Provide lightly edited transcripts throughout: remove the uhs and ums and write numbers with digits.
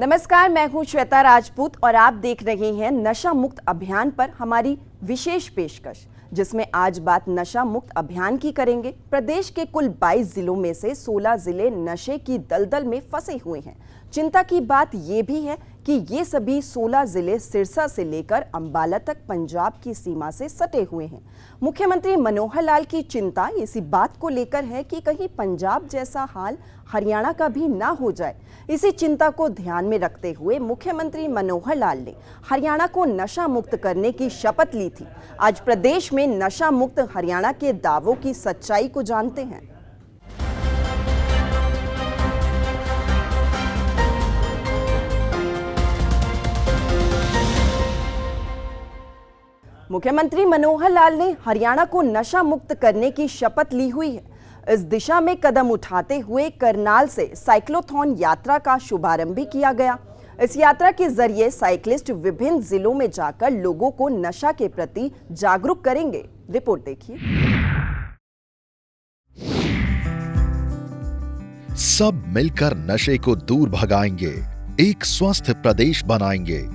नमस्कार, मैं हूं श्वेता राजपूत और आप देख रहे हैं नशा मुक्त अभियान पर हमारी विशेष पेशकश, जिसमें आज बात नशा मुक्त अभियान की करेंगे। प्रदेश के कुल 22 जिलों में से 16 जिले नशे की दलदल में फंसे हुए हैं। चिंता की बात ये भी है कि ये सभी 16 जिले सिरसा से लेकर अंबाला तक पंजाब की सीमा से सटे हुए हैं। मुख्यमंत्री मनोहर लाल की चिंता इसी बात को लेकर है कि कहीं पंजाब जैसा हाल हरियाणा का भी ना हो जाए। इसी चिंता को ध्यान में रखते हुए मुख्यमंत्री मनोहर लाल ने हरियाणा को नशा मुक्त करने की शपथ ली थी। आज प्रदेश में नशा मुक्त हरियाणा के दावों की सच्चाई को जानते हैं। मुख्यमंत्री मनोहर लाल ने हरियाणा को नशा मुक्त करने की शपथ ली हुई है। इस दिशा में कदम उठाते हुए करनाल से साइक्लोथॉन यात्रा का शुभारंभ भी किया गया। इस यात्रा के जरिए साइक्लिस्ट विभिन्न जिलों में जाकर लोगों को नशा के प्रति जागरूक करेंगे। रिपोर्ट देखिए। सब मिलकर नशे को दूर भगाएंगे, एक स्वस्थ प्रदेश बनाएंगे।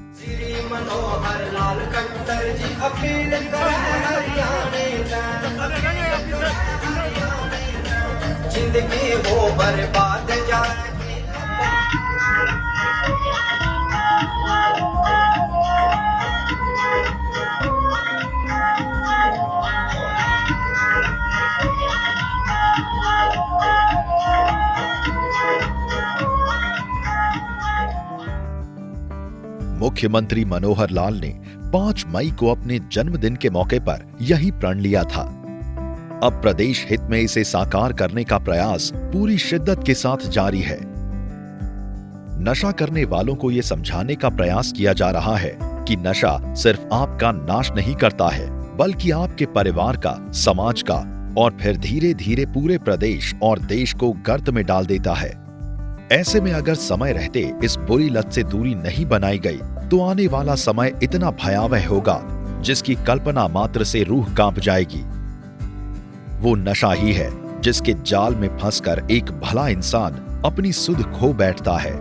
जिंदगी हो बर्बाद जाए। मुख्यमंत्री मनोहर लाल ने 5 मई को अपने जन्मदिन के मौके पर यही प्रण लिया था। अब प्रदेश हित में इसे साकार करने का प्रयास पूरी शिद्दत के साथ जारी है। नशा करने वालों को यह समझाने का प्रयास किया जा रहा है कि नशा सिर्फ आपका नाश नहीं करता है, बल्कि आपके परिवार का, समाज का और फिर धीरे धीरे पूरे प्रदेश और देश को गर्त में डाल देता है। ऐसे में अगर समय रहते इस बुरी लत से दूरी नहीं बनाई गई तो आने वाला समय इतना भयावह होगा जिसकी कल्पना मात्र से रूह कांप जाएगी। वो नशा ही है जिसके जाल में फंसकर एक भला इंसान अपनी सुध खो बैठता है।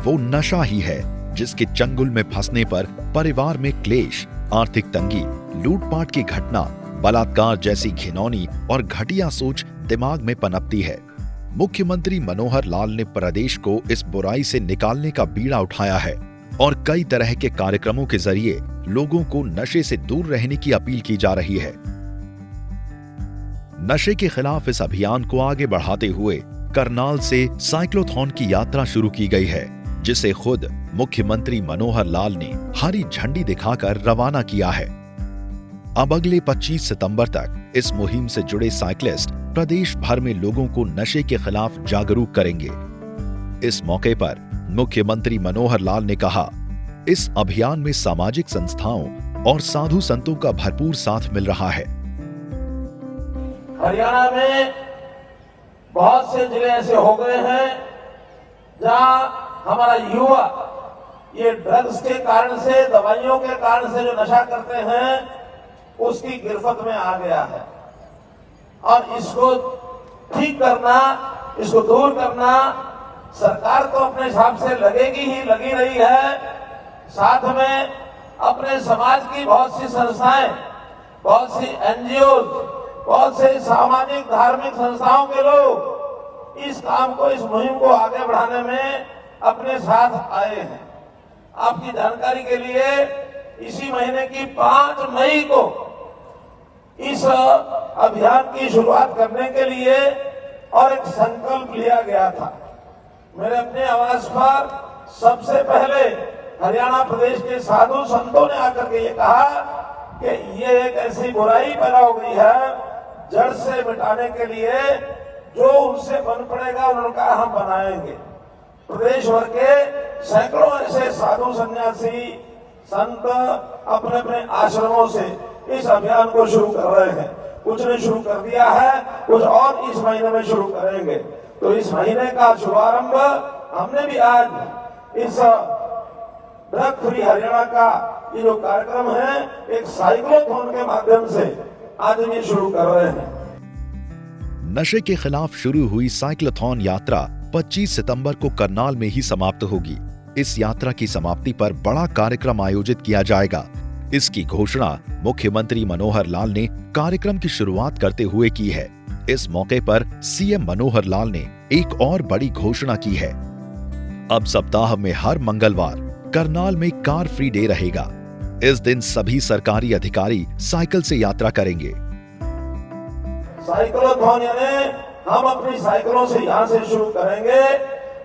वो नशा ही है जिसके चंगुल में फंसने पर परिवार में क्लेश, आर्थिक तंगी, लूटपाट की घटना, बलात्कार जैसी घिनौनी और घटिया सोच दिमाग में पनपती है। मुख्यमंत्री मनोहर लाल ने प्रदेश को इस बुराई से निकालने का बीड़ा उठाया है और कई तरह के कार्यक्रमों के जरिए लोगों को नशे से दूर रहने की अपील की जा रही है। नशे के खिलाफ इस अभियान को आगे बढ़ाते हुए करनाल से साइक्लोथॉन की यात्रा शुरू की गई है, जिसे खुद मुख्यमंत्री मनोहर लाल ने हरी झंडी दिखाकर रवाना किया है। अब अगले 25 सितंबर तक इस मुहिम से जुड़े साइक्लिस्ट प्रदेश भर में लोगों को नशे के खिलाफ जागरूक करेंगे। इस मौके पर मुख्यमंत्री मनोहर लाल ने कहा, इस अभियान में सामाजिक संस्थाओं और साधु संतों का भरपूर साथ मिल रहा है। हरियाणा में बहुत से जिले ऐसे हो गए हैं जहां हमारा युवा ये ड्रग्स के कारण से, दवाइयों के कारण से जो नशा करते हैं उसकी गिरफ्त में आ गया है। और इसको ठीक करना, इसको दूर करना सरकार तो अपने हिसाब से लगी रही है। साथ में अपने समाज की बहुत सी संस्थाएं, बहुत सी एनजीओ, बहुत से सामाजिक धार्मिक संस्थाओं के लोग इस काम को, इस मुहिम को आगे बढ़ाने में अपने साथ आए हैं। आपकी जानकारी के लिए इसी महीने की 5 मई को इस अभियान की शुरुआत करने के लिए और एक संकल्प लिया गया था। मेरे अपने आवास पर सबसे पहले हरियाणा प्रदेश के साधु संतों ने आकर के ये कहा कि ये एक ऐसी बुराई पैदा हो गई है, जड़ से मिटाने के लिए जो उनसे बन पड़ेगा उनका हम बनाएंगे। प्रदेश भर के सैकड़ों ऐसे साधु सन्यासी संत अपने अपने आश्रमों से इस अभियान को शुरू कर रहे हैं। कुछ ने शुरू कर दिया है, कुछ और इस महीने में शुरू करेंगे। तो इस महीने का शुभारंभ हमने भी आज इस ड्रग फ्री हरियाणा का ये जो कार्यक्रम है एक साइक्लोथॉन के माध्यम से आज हम ये शुरू कर रहे हैं। नशे के खिलाफ शुरू हुई साइक्लोथॉन यात्रा 25 सितंबर को करनाल में ही समाप्त होगी। इस यात्रा की समाप्ति पर बड़ा कार्यक्रम आयोजित किया जाएगा। इसकी घोषणा मुख्यमंत्री मनोहर लाल ने कार्यक्रम की शुरुआत करते हुए की है। इस मौके पर सीएम मनोहर लाल ने एक और बड़ी घोषणा की है। अब सप्ताह में हर मंगलवार करनाल में कार फ्री डे रहेगा। इस दिन सभी सरकारी अधिकारी साइकिल से यात्रा करेंगे। साइक्लोथॉन यानी हम अपनी साइकिलों से यहाँ से शुरू करेंगे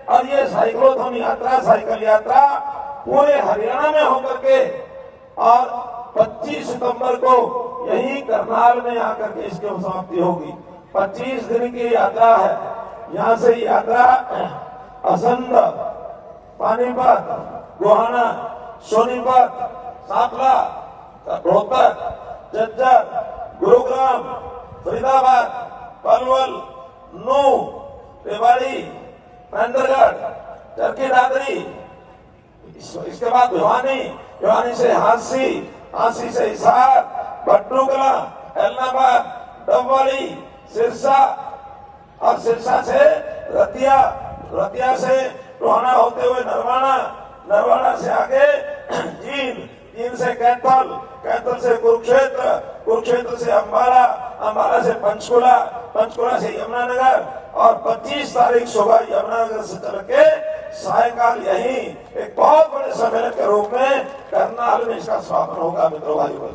और ये साइक्लोथॉन यात्रा, साइकिल यात्रा पूरे हरियाणा में होकर के और 25 सितंबर को यही करनाल में आकर के इसकी समाप्ति होगी। 25 दिन की यात्रा है। यहाँ से यात्रा असंध, पानीपत, गोहाना, सोनीपत, सांपला, रोहतक, झज्जर, गुरुग्राम, फरीदाबाद, पलवल, नूह, रेवाड़ी, महेंद्रगढ़, चरखी दादरी, इसके बाद भिवानी, भिवानी से हांसी, हांसी से हिसार, भट्टूकला, एलनाबाद, डबवाली, सिरसा और सिरसा से रतिया, रतिया से टोहाना होते हुए नरवाना, नरवाना से आगे जींद, जींद से कैथल, कैथल से कुरुक्षेत्र, कुरुक्षेत्र से अंबाला, अंबाला से पंचकुला, पंचकुला से यमुनानगर और 25 तारीख सुबह यमुनानगर से चल के सायकाल यही एक बहुत बड़े सम्मेलन के रूप में करनाल में इसका समापन होगा। मित्रों, भाइयों,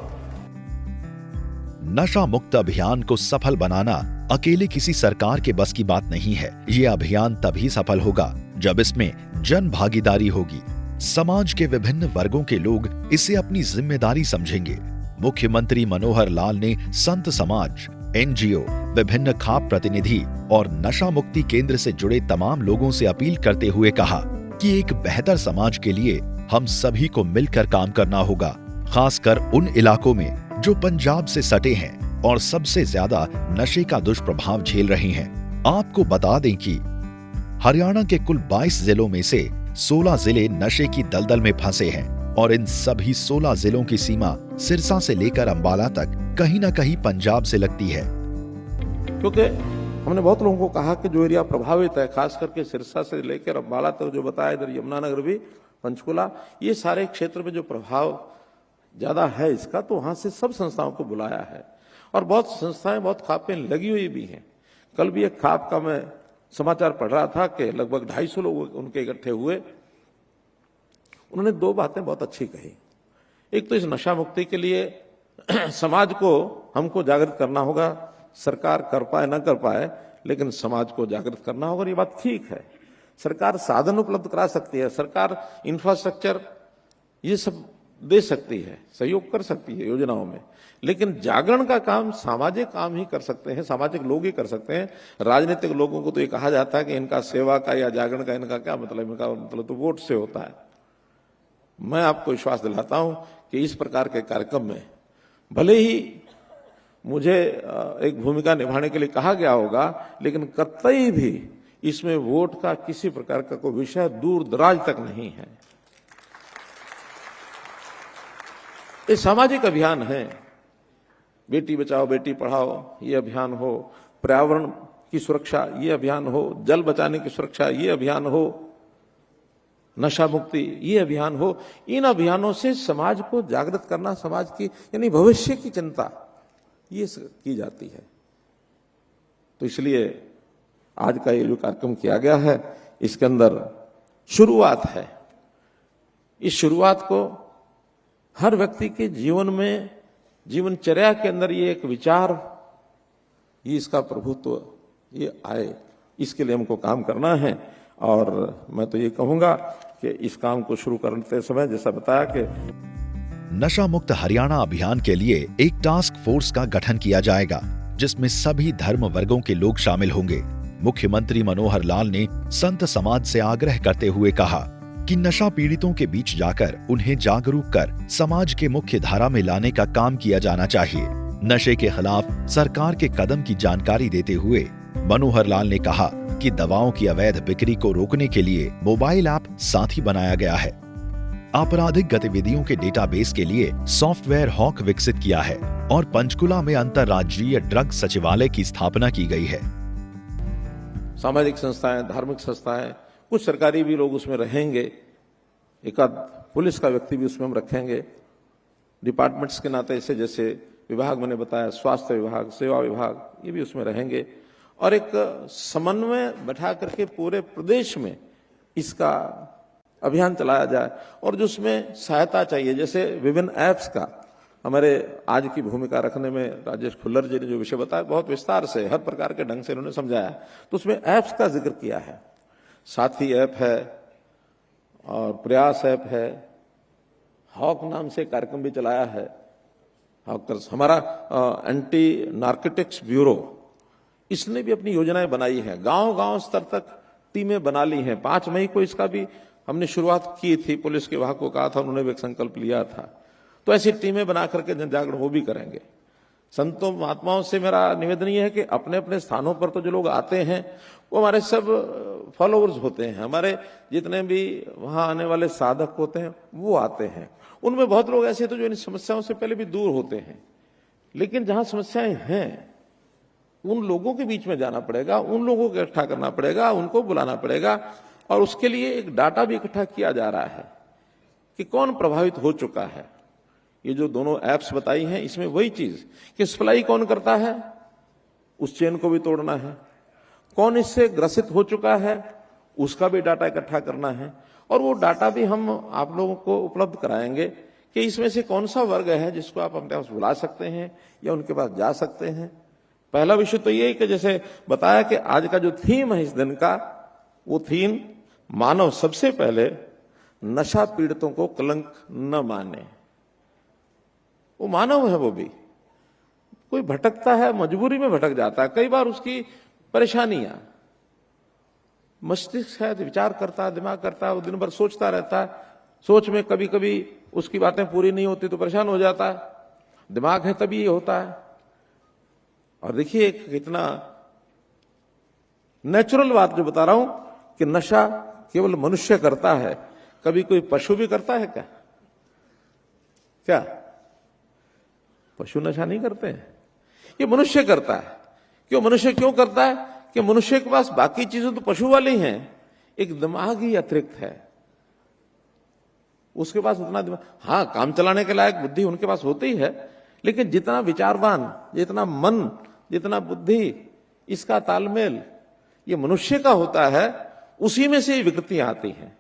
नशा मुक्त अभियान को सफल बनाना अकेले किसी सरकार के बस की बात नहीं है। ये अभियान तभी सफल होगा जब इसमें जन भागीदारी होगी। समाज के विभिन्न वर्गों के लोग इसे अपनी जिम्मेदारी समझेंगे। मुख्यमंत्री मनोहर लाल ने संत समाज, एनजीओ, विभिन्न खाप प्रतिनिधि और नशा मुक्ति केंद्र से जुड़े तमाम लोगों से अपील करते हुए कहा कि एक बेहतर समाज के लिए हम सभी को मिलकर काम करना होगा, खासकर उन इलाकों में जो पंजाब से सटे हैं और सबसे ज्यादा नशे का दुष्प्रभाव झेल रहे हैं। आपको बता दें कि हरियाणा के कुल 22 जिलों में से 16 जिले नशे की दलदल में फंसे हैं और इन सभी 16 जिलों की सीमा सिरसा से लेकर अंबाला तक कहीं न कहीं पंजाब से लगती है। क्योंकि हमने बहुत लोगों को कहा कि जो एरिया प्रभावित है, खास करके सिरसा से लेकर अंबाला तक जो बताया, इधर यमुनानगर भी, पंचकुला, ये सारे क्षेत्र में जो प्रभाव ज्यादा है इसका, तो वहां से सब संस्थाओं को बुलाया है और बहुत संस्थाएं, बहुत खापें लगी हुई भी हैं। कल भी एक खाप का मैं समाचार पढ़ रहा था कि लगभग 250 लोग उनके इकट्ठे हुए। उन्होंने 2 बातें बहुत अच्छी कही। एक तो इस नशा मुक्ति के लिए समाज को हमको जागृत करना होगा। सरकार कर पाए ना कर पाए, लेकिन समाज को जागृत करना होगा। ये बात ठीक है। सरकार साधन उपलब्ध करा सकती है, सरकार इंफ्रास्ट्रक्चर ये सब दे सकती है, सहयोग कर सकती है योजनाओं में, लेकिन जागरण का काम सामाजिक काम ही कर सकते हैं, सामाजिक लोग ही कर सकते हैं। राजनीतिक लोगों को तो ये कहा जाता है कि इनका सेवा का या जागरण का इनका क्या मतलब, इनका मतलब तो वोट से होता है। मैं आपको विश्वास दिलाता हूं कि इस प्रकार के कार्यक्रम में भले ही मुझे एक भूमिका निभाने के लिए कहा गया होगा, लेकिन कतई भी इसमें वोट का किसी प्रकार का कोई विषय दूर दराज तक नहीं है। ये सामाजिक अभियान है। बेटी बचाओ बेटी पढ़ाओ ये अभियान हो, पर्यावरण की सुरक्षा ये अभियान हो, जल बचाने की सुरक्षा ये अभियान हो, नशा मुक्ति ये अभियान हो। इन अभियानों से समाज को जागृत करना, समाज की यानी भविष्य की चिंता ये की जाती है। तो इसलिए आज का ये जो कार्यक्रम किया गया है, इसके अंदर शुरुआत है। इस शुरुआत को हर व्यक्ति के जीवन में, जीवनचर्या के अंदर ये एक विचार, ये इसका प्रभुत्व ये आए, इसके लिए हमको काम करना है। और मैं तो ये कहूंगा कि इस काम को शुरू करते समय जैसा बताया कि नशा मुक्त हरियाणा अभियान के लिए एक टास्क फोर्स का गठन किया जाएगा, जिसमें सभी धर्म वर्गों के लोग शामिल होंगे। मुख्यमंत्री मनोहर लाल ने संत समाज से आग्रह करते हुए कहा कि नशा पीड़ितों के बीच जाकर उन्हें जागरूक कर समाज के मुख्य धारा में लाने का काम किया जाना चाहिए। नशे के खिलाफ सरकार के कदम की जानकारी देते हुए मनोहर लाल ने कहा कि दवाओं की अवैध बिक्री को रोकने के लिए मोबाइल ऐप साथी बनाया गया है। आपराधिक गतिविधियों के डेटाबेस के लिए सॉफ्टवेयर हॉक विकसित किया है और पंचकुला में अंतर्राज्यीय ड्रग सचिवालय की स्थापना की गई है। सामाजिक संस्थाएं, धार्मिक संस्थाएं, कुछ सरकारी भी लोग उसमें रहेंगे एक आध पुलिस का व्यक्ति भी उसमें हम रखेंगे। डिपार्टमेंट्स के नाते ऐसे जैसे विभाग मैंने बताया, स्वास्थ्य विभाग, सेवा विभाग, ये भी उसमें रहेंगे और एक समन्वय बैठा करके पूरे प्रदेश में इसका अभियान चलाया जाए। और जो उसमें सहायता चाहिए, जैसे विभिन्न ऐप्स का हमारे आज की भूमिका रखने में राजेश खुल्लर जी ने जो विषय बताया बहुत विस्तार से हर प्रकार के ढंग से उन्होंने समझाया, तो उसमें ऐप्स का जिक्र किया है। साथी ऐप है और प्रयास ऐप है, हॉक नाम से कार्यक्रम भी चलाया है। हॉकर्स हमारा एंटी नार्कोटिक्स ब्यूरो, इसने भी अपनी योजनाएं बनाई है, गांव-गांव स्तर तक टीमें बना ली हैं। 5 मई को इसका भी हमने शुरुआत की थी, पुलिस के विभाग को कहा था, उन्होंने भी एक संकल्प लिया था। तो ऐसी टीमें बना करके जन जागरण वो भी करेंगे। संतों महात्माओं से मेरा निवेदन ये है कि अपने अपने स्थानों पर तो जो लोग आते हैं वो हमारे सब फॉलोअर्स होते हैं, हमारे जितने भी वहां आने वाले साधक होते हैं वो आते हैं। उनमें बहुत लोग ऐसे तो जो इन समस्याओं से पहले भी दूर होते हैं, लेकिन जहां समस्याएं हैं उन लोगों के बीच में जाना पड़ेगा, उन लोगों को इकट्ठा करना पड़ेगा, उनको बुलाना पड़ेगा और उसके लिए एक डाटा भी इकट्ठा किया जा रहा है कि कौन प्रभावित हो चुका है। ये जो दोनों ऐप्स बताई हैं इसमें वही चीज कि सप्लाई कौन करता है उस चेन को भी तोड़ना है, कौन इससे ग्रसित हो चुका है उसका भी डाटा इकट्ठा करना है और वो डाटा भी हम आप लोगों को उपलब्ध कराएंगे कि इसमें से कौन सा वर्ग है जिसको आप अपने पास बुला सकते हैं या उनके पास जा सकते हैं। पहला विषय तो ये कि जैसे बताया कि आज का जो थीम है इस दिन का, वो थीम मानव सबसे पहले नशा पीड़ितों को कलंक न माने। वो मानव है, वो भी कोई भटकता है, मजबूरी में भटक जाता है, कई बार उसकी परेशानियां, मस्तिष्क है, विचार करता है, दिमाग करता है, वो दिन भर सोचता रहता है, सोच में कभी कभी उसकी बातें पूरी नहीं होती तो परेशान हो जाता है, दिमाग है तभी ये होता है। और देखिए कितना नेचुरल बात जो बता रहा हूं कि नशा केवल मनुष्य करता है, कभी कोई पशु भी करता है क्या? क्या पशु नशा नहीं करते हैं? ये मनुष्य करता है। क्यों मनुष्य क्यों करता है? कि मनुष्य के पास बाकी चीजें तो पशु वाली हैं, एक दिमाग ही अतिरिक्त है उसके पास उतना दिमाग, हाँ काम चलाने के लायक बुद्धि उनके पास होती है, लेकिन जितना विचारवान, जितना मन, जितना बुद्धि, इसका तालमेल ये मनुष्य का होता है, उसी में से विकृतियां आती हैं।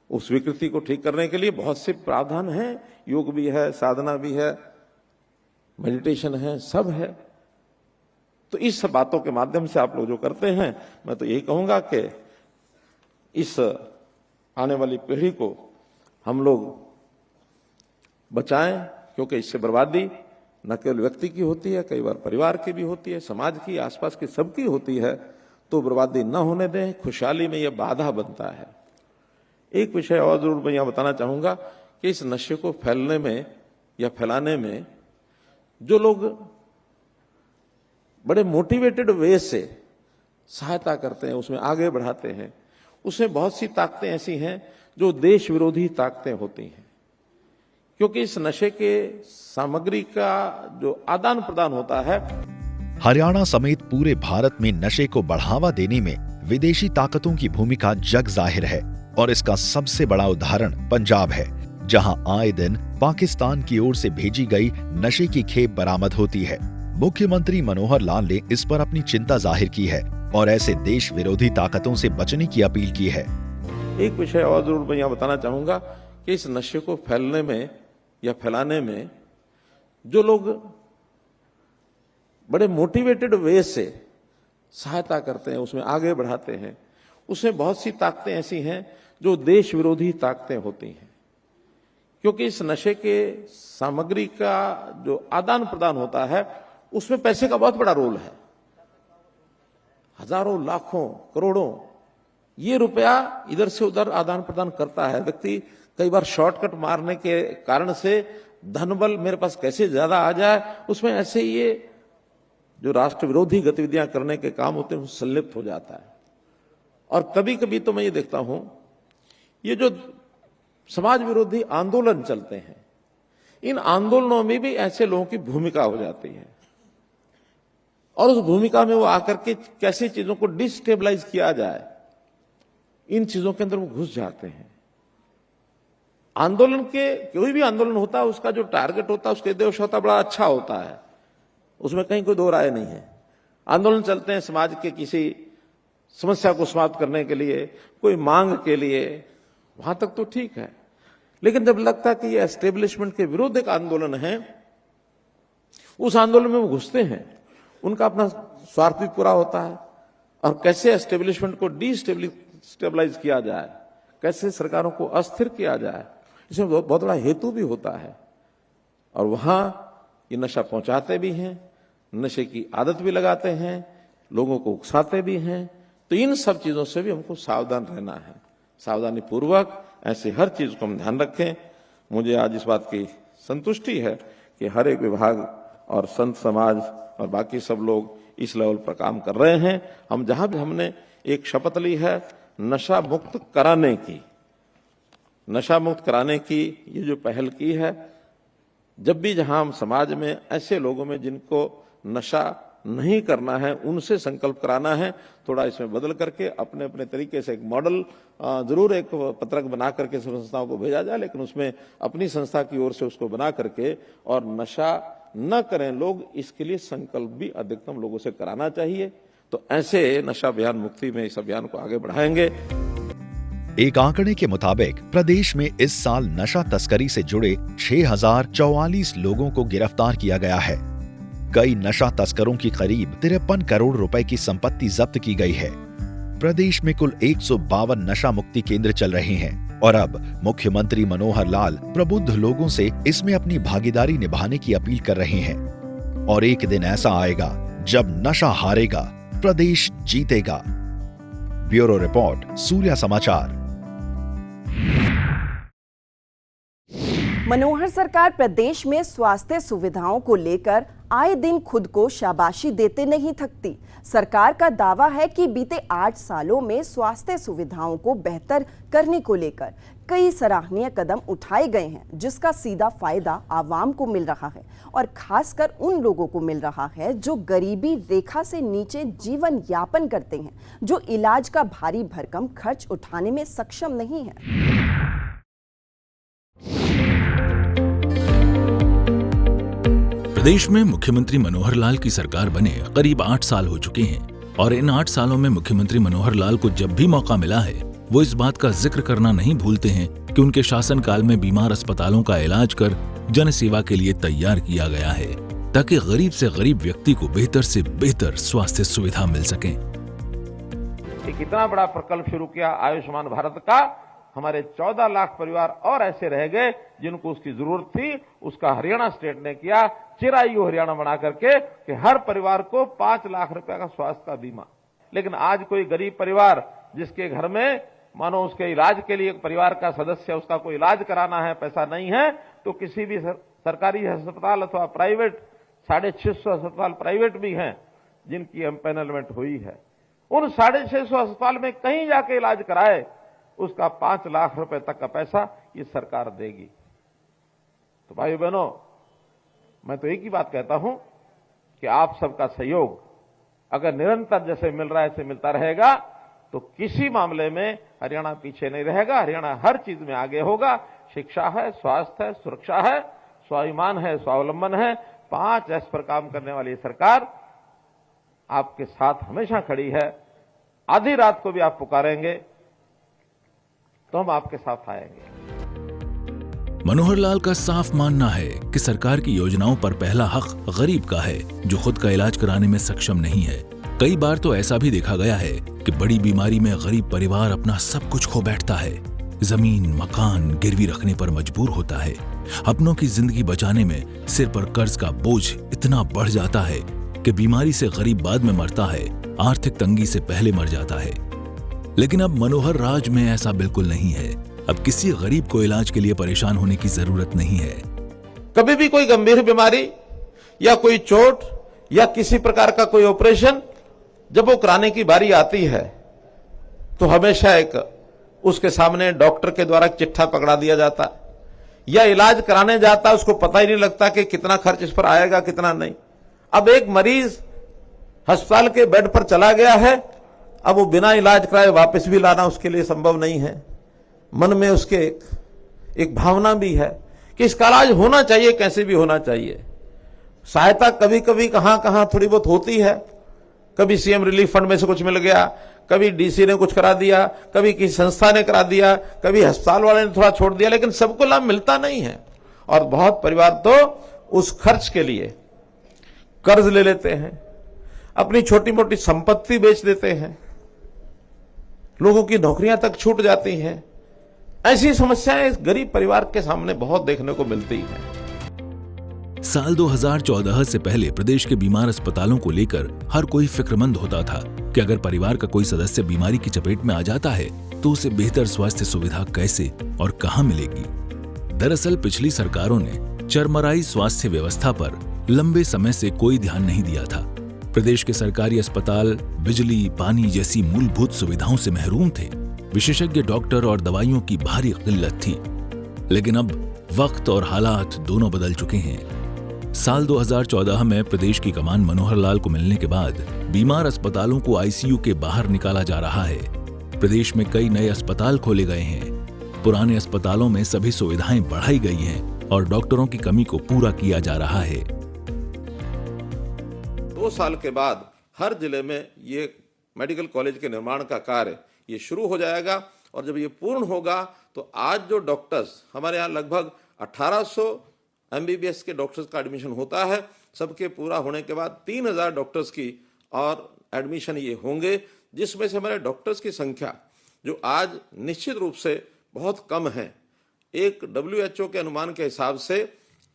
उस विकृति को ठीक करने के लिए बहुत से प्रावधान हैं, योग भी है, साधना भी है, मेडिटेशन है, सब है। तो इस सब बातों के माध्यम से आप लोग जो करते हैं, मैं तो यही कहूंगा कि इस आने वाली पीढ़ी को हम लोग बचाएं, क्योंकि इससे बर्बादी न केवल व्यक्ति की होती है, कई बार परिवार की भी होती है, समाज की, आसपास की सबकी होती है। तो बर्बादी न होने दें, खुशहाली में यह बाधा बनता है। एक विषय और जरूर मैं यहां बताना चाहूंगा कि इस नशे को फैलने में या फैलाने में जो लोग बड़े मोटिवेटेड वे से सहायता करते हैं, उसमें आगे बढ़ाते हैं, उसमें बहुत सी ताकतें ऐसी हैं जो देश विरोधी ताकतें होती हैं। क्योंकि इस नशे के सामग्री का जो आदान प्रदान होता है, हरियाणा समेत पूरे भारत में नशे को बढ़ावा देने में विदेशी ताकतों की भूमिका जग जाहिर है और इसका सबसे बड़ा उदाहरण पंजाब है, जहां आए दिन पाकिस्तान की ओर से भेजी गई नशे की खेप बरामद होती है। मुख्यमंत्री मनोहर लाल ने इस पर अपनी चिंता जाहिर की है और ऐसे देश विरोधी ताकतों से बचने की अपील की है। एक विषय और जरूर मैं यहां बताना चाहूंगा कि इस नशे को फैलने में या फैलाने में जो लोग बड़े मोटिवेटेड वे से सहायता करते हैं, उसमें आगे बढ़ाते हैं, उसमें बहुत सी ताकतें ऐसी हैं जो देश विरोधी ताकतें होती हैं। क्योंकि इस नशे के सामग्री का जो आदान प्रदान होता है, उसमें पैसे का बहुत बड़ा रोल है। हजारों, लाखों, करोड़ों ये रुपया इधर से उधर आदान प्रदान करता है। व्यक्ति कई बार शॉर्टकट मारने के कारण से धन बल मेरे पास कैसे ज्यादा आ जाए, उसमें ऐसे ये जो राष्ट्र विरोधी गतिविधियां करने के काम होते हैं संलिप्त हो जाता है। और कभी कभी तो मैं ये देखता हूं, ये जो समाज विरोधी आंदोलन चलते हैं, इन आंदोलनों में भी ऐसे लोगों की भूमिका हो जाती है और उस भूमिका में वो आकर के कैसे चीजों को डिस्टेबलाइज किया जाए, इन चीजों के अंदर वो घुस जाते हैं। आंदोलन के, कोई भी आंदोलन होता है उसका जो टारगेट होता है, उसका उद्देश्य होता है, बड़ा अच्छा होता है, उसमें कहीं कोई दो राय नहीं है। आंदोलन चलते हैं समाज के किसी समस्या को समाप्त करने के लिए, कोई मांग के लिए, वहां तक तो ठीक है। लेकिन जब लगता है कि ये एस्टेब्लिशमेंट के विरुद्ध एक आंदोलन है, उस आंदोलन में वो घुसते हैं, उनका अपना स्वार्थ भी पूरा होता है, और कैसे एस्टेब्लिशमेंट को डिस्टेबलाइज किया जाए, कैसे सरकारों को अस्थिर किया जाए, इसमें बहुत बड़ा हेतु भी होता है। और वहां ये नशा पहुंचाते भी हैं, नशे की आदत भी लगाते हैं, लोगों को उकसाते भी हैं। तो इन सब चीजों से भी हमको सावधान रहना है, सावधानी पूर्वक ऐसे हर चीज को हम ध्यान रखें। मुझे आज इस बात की संतुष्टि है कि हर एक विभाग और संत समाज और बाकी सब लोग इस लेवल पर काम कर रहे हैं। हम जहां भी हमने एक शपथ ली है नशा मुक्त कराने की, नशा मुक्त कराने की ये जो पहल की है, जब भी जहां हम समाज में ऐसे लोगों में जिनको नशा नहीं करना है उनसे संकल्प कराना है, थोड़ा इसमें बदल करके अपने अपने तरीके से एक मॉडल जरूर एक पत्रक बना करके संस्थाओं को भेजा जाए, लेकिन उसमें अपनी संस्था की ओर से उसको बना करके और नशा न करें लोग, इसके लिए संकल्प भी अधिकतम लोगों से कराना चाहिए। तो ऐसे नशा अभियान मुक्ति में इस अभियान को आगे बढ़ाएंगे। एक आंकड़े के मुताबिक प्रदेश में इस साल नशा तस्करी से जुड़े 6044 लोगों को गिरफ्तार किया गया है। कई नशा तस्करों की करीब 53 करोड़ रुपए की संपत्ति जब्त की गई है। प्रदेश में कुल 152 नशा मुक्ति केंद्र चल रहे हैं और अब मुख्यमंत्री मनोहर लाल प्रबुद्ध लोगों से इसमें अपनी भागीदारी निभाने की अपील कर रहे हैं। और एक दिन ऐसा आएगा जब नशा हारेगा, प्रदेश जीतेगा। ब्यूरो रिपोर्ट, सूर्या समाचार। मनोहर सरकार प्रदेश में स्वास्थ्य सुविधाओं को लेकर आए दिन खुद को शाबाशी देते नहीं थकती। सरकार का दावा है कि बीते 8 सालों में स्वास्थ्य सुविधाओं को बेहतर करने को लेकर कई सराहनीय कदम उठाए गए हैं, जिसका सीधा फायदा आवाम को मिल रहा है और खासकर उन लोगों को मिल रहा है जो गरीबी रेखा से नीचे जीवन यापन करते हैं, जो इलाज का भारी भरकम खर्च उठाने में सक्षम नहीं है। प्रदेश में मुख्यमंत्री मनोहर लाल की सरकार बने करीब 8 साल हो चुके हैं और इन 8 सालों में मुख्यमंत्री मनोहर लाल को जब भी मौका मिला है वो इस बात का जिक्र करना नहीं भूलते हैं कि उनके शासनकाल में बीमार अस्पतालों का इलाज कर जन सेवा के लिए तैयार किया गया है, ताकि गरीब से गरीब व्यक्ति को बेहतर से बेहतर स्वास्थ्य सुविधा मिल सके। एक इतना बड़ा प्रकल्प शुरू किया आयुष्मान भारत का, हमारे 14 लाख परिवार और ऐसे रह गए जिनको उसकी जरूरत थी। उसका हरियाणा स्टेट ने किया, चिरायु हरियाणा बना करके कि हर परिवार को 5 लाख रुपए का स्वास्थ्य का बीमा। लेकिन आज कोई गरीब परिवार जिसके घर में मानो उसके इलाज के लिए परिवार का सदस्य उसका कोई इलाज कराना है, पैसा नहीं है, तो किसी भी सरकारी अस्पताल अथवा प्राइवेट 650 अस्पताल प्राइवेट भी हैं जिनकी एम्पैनलमेंट हुई है, उन 650 अस्पताल में कहीं जाके इलाज कराए उसका 5 लाख रुपए तक का पैसा ये सरकार देगी। तो भाई बहनों, मैं तो एक ही बात कहता हूं कि आप सबका सहयोग अगर निरंतर जैसे मिल रहा है ऐसे मिलता रहेगा तो किसी मामले में हरियाणा पीछे नहीं रहेगा। हरियाणा हर चीज में आगे होगा। शिक्षा है, स्वास्थ्य है, सुरक्षा है, स्वाभिमान है, स्वावलंबन है, 5 एस पर काम करने वाली सरकार आपके साथ हमेशा खड़ी है। आधी रात को भी आप पुकारेंगे तो हम आपके साथ आएंगे। मनोहर लाल का साफ मानना है कि सरकार की योजनाओं पर पहला हक गरीब का है जो खुद का इलाज कराने में सक्षम नहीं है। कई बार तो ऐसा भी देखा गया है कि बड़ी बीमारी में गरीब परिवार अपना सब कुछ खो बैठता है, जमीन मकान गिरवी रखने पर मजबूर होता है। अपनों की जिंदगी बचाने में सिर पर कर्ज का बोझ इतना बढ़ जाता है कि बीमारी से गरीब बाद में मरता है, आर्थिक तंगी से पहले मर जाता है। लेकिन अब मनोहर राज में ऐसा बिल्कुल नहीं है। अब किसी गरीब को इलाज के लिए परेशान होने की जरूरत नहीं है। कभी भी कोई गंभीर बीमारी या कोई चोट या किसी प्रकार का कोई ऑपरेशन जब वो कराने की बारी आती है तो हमेशा एक उसके सामने डॉक्टर के द्वारा चिट्ठा पकड़ा दिया जाता या इलाज कराने जाता, उसको पता ही नहीं लगता कि कितना खर्च इस पर आएगा कितना नहीं। अब एक मरीज अस्पताल के बेड पर चला गया है, अब वो बिना इलाज कराए वापस भी लाना उसके लिए संभव नहीं है। मन में उसके एक भावना भी है कि इसका इलाज होना चाहिए, कैसे भी होना चाहिए। सहायता कभी कभी कहां कहां थोड़ी बहुत होती है, कभी सीएम रिलीफ फंड में से कुछ मिल गया, कभी डीसी ने कुछ करा दिया, कभी किसी संस्था ने करा दिया, कभी अस्पताल वाले ने थोड़ा छोड़ दिया, लेकिन सबको लाभ मिलता नहीं है। और बहुत परिवार तो उस खर्च के लिए कर्ज ले लेते हैं, अपनी छोटी मोटी संपत्ति बेच देते हैं, लोगों की नौकरियां तक छूट जाती हैं। ऐसी समस्याएं इस गरीब परिवार के सामने बहुत देखने को मिलती हैं। साल 2014 से पहले प्रदेश के बीमार अस्पतालों को लेकर हर कोई फिक्रमंद होता था कि अगर परिवार का कोई सदस्य बीमारी की चपेट में आ जाता है तो उसे बेहतर स्वास्थ्य सुविधा कैसे और कहां मिलेगी। दरअसल पिछली सरकारों ने चरमराई स्वास्थ्य व्यवस्था पर लंबे समय से कोई ध्यान नहीं दिया था। प्रदेश के सरकारी अस्पताल बिजली, पानी जैसी मूलभूत सुविधाओं से महरूम थे। विशेषज्ञ डॉक्टर और दवाइयों की भारी किल्लत थी। लेकिन अब वक्त और हालात दोनों बदल चुके हैं। साल 2014 में प्रदेश की कमान मनोहर लाल को मिलने के बाद बीमार अस्पतालों को आईसीयू के बाहर निकाला जा रहा है। प्रदेश में कई नए अस्पताल खोले गए हैं। पुराने अस्पतालों में सभी सुविधाएं बढ़ाई गई हैं और डॉक्टरों की कमी को पूरा किया जा रहा है। 2 साल के बाद हर जिले में ये मेडिकल कॉलेज के निर्माण का कार्य ये शुरू हो जाएगा और जब ये पूर्ण होगा तो आज जो डॉक्टर्स हमारे यहाँ लगभग 1800 एमबीबीएस के डॉक्टर्स का एडमिशन होता है, सबके पूरा होने के बाद 3000 डॉक्टर्स की और एडमिशन ये होंगे, जिसमें से हमारे डॉक्टर्स की संख्या जो आज निश्चित रूप से बहुत कम है। एक WHO के अनुमान के हिसाब से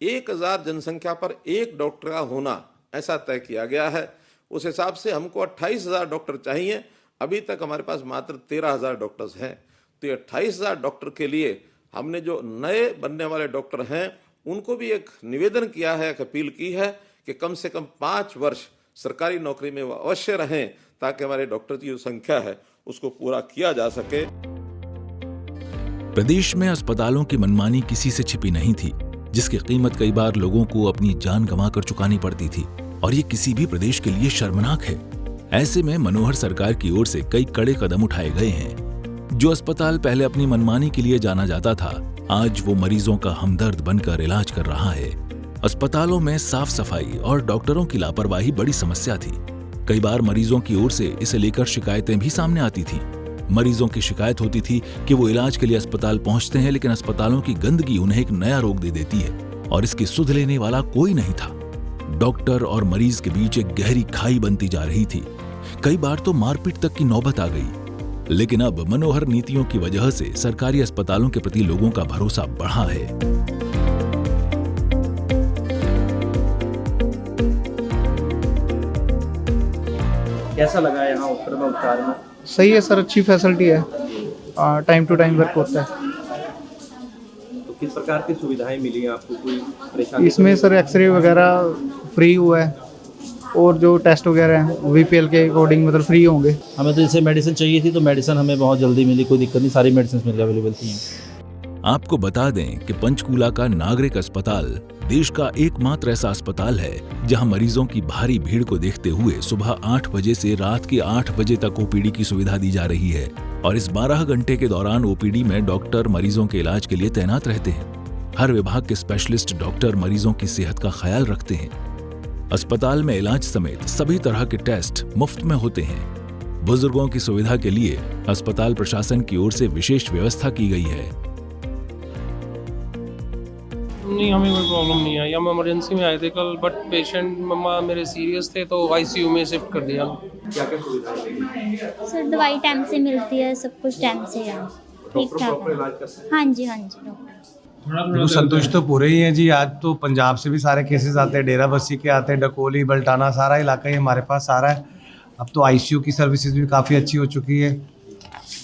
1000 जनसंख्या पर एक डॉक्टर का होना ऐसा तय किया गया है। उस हिसाब से हमको 28,000 डॉक्टर चाहिए। अभी तक हमारे पास मात्र 13,000 डॉक्टर्स हैं। तो ये 28,000 डॉक्टर के लिए हमने जो नए बनने वाले डॉक्टर हैं उनको भी एक निवेदन किया है, एक अपील की है कि कम से कम 5 वर्ष सरकारी नौकरी में वो अवश्य रहें ताकि हमारे डॉक्टर की जो संख्या है उसको पूरा किया जा सके। प्रदेश में अस्पतालों की मनमानी किसी से छिपी नहीं थी, जिसकी कीमत कई बार लोगों को अपनी जान गंवाकर चुकानी पड़ती थी और ये किसी भी प्रदेश के लिए शर्मनाक है। ऐसे में मनोहर सरकार की ओर से कई कड़े कदम उठाए गए हैं। जो अस्पताल पहले अपनी मनमानी के लिए जाना जाता था, आज वो मरीजों का हमदर्द बनकर इलाज कर रहा है। अस्पतालों में साफ सफाई और डॉक्टरों की लापरवाही बड़ी समस्या थी। कई बार मरीजों की ओर से इसे लेकर शिकायतें भी सामने आती थीं। मरीजों की शिकायत होती थी कि वो इलाज के लिए अस्पताल पहुंचते हैं, लेकिन अस्पतालों की गंदगी उन्हें एक नया रोग दे देती है और इसकी सुध लेने वाला कोई नहीं था। डॉक्टर और मरीज के बीच एक गहरी खाई बनती जा रही थी। कई बार तो मारपीट तक की नौबत आ गई। लेकिन अब मनोहर नीतियों की वजह से सरकारी अस्पतालों के प्रति लोगों का भरोसा बढ़ा है। कैसा लगा यहाँ उत्तर में उपचार में? सही है सर, अच्छी फैसिलिटी है, टाइम टू टाइम वर्क होता है। तो किस प्रकार की सुविधाएं मिली हैं आपको? कोई परेशानी? इसमें सर एक्सरे वगैरह फ्री हुआ है और जो टेस्ट वगैरह हैं वीपीएल के अकॉर्डिंग मतलब फ्री होंगे। हमें तो जैसे मेडिसिन चाहिए थी तो मेडिसिन हमें बहुत जल्दी मिली, कोई दिक्कत नहीं, सारी मेडिसिन मेरे अवेलेबल थी। आपको बता दें कि पंचकूला का नागरिक अस्पताल देश का एकमात्र ऐसा अस्पताल है जहां मरीजों की भारी भीड़ को देखते हुए सुबह 8 बजे से रात के 8 बजे तक ओपीडी की सुविधा दी जा रही है और इस 12 घंटे के दौरान ओपीडी में डॉक्टर मरीजों के इलाज के लिए तैनात रहते हैं। हर विभाग के स्पेशलिस्ट डॉक्टर मरीजों की सेहत का ख्याल रखते हैं। अस्पताल में इलाज समेत सभी तरह के टेस्ट मुफ्त में होते हैं। बुजुर्गों की सुविधा के लिए अस्पताल प्रशासन की ओर से विशेष व्यवस्था की गई है। नहीं, हमें कोई प्रॉब्लम नहीं आई। हम इमरजेंसी में आए थे कल, बट पेशेंट मम्मा मेरे सीरियस थे तो आईसीयू में शिफ्ट कर दिया। क्या क्या सुविधाएं? सर दवाई टाइम से मिलती है, सब कुछ टाइम से है, ठीक ठाक है। इलाज करते हैं? हाँ जी डॉक्टर। देखो संतुष्ट तो पूरे ही हैं जी। आज तो पंजाब से भी सारे केसेस आते हैं, डेरा बस्सी के आते हैं, डकोली, बल्टाना, सारा इलाका ही हमारे पास सारा है। अब तो आईसीयू की सर्विसेज भी काफ़ी अच्छी हो चुकी है,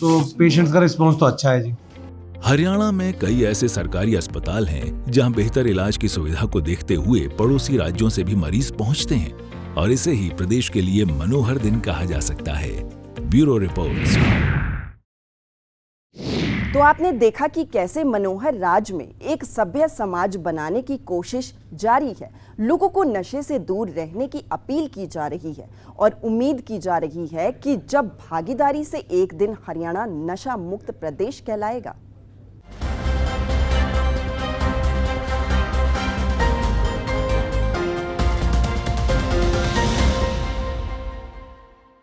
तो पेशेंट्स का रिस्पॉन्स तो अच्छा है जी। हरियाणा में कई ऐसे सरकारी अस्पताल हैं जहां बेहतर इलाज की सुविधा को देखते हुए पड़ोसी राज्यों से भी मरीज पहुंचते हैं और इसे ही प्रदेश के लिए मनोहर दिन कहा जा सकता है। Bureau reports. तो आपने देखा कि कैसे मनोहर राज्य में एक सभ्य समाज बनाने की कोशिश जारी है। लोगों को नशे से दूर रहने की अपील की जा रही है और उम्मीद की जा रही है कि जब भागीदारी से एक दिन हरियाणा नशा मुक्त प्रदेश कहलाएगा।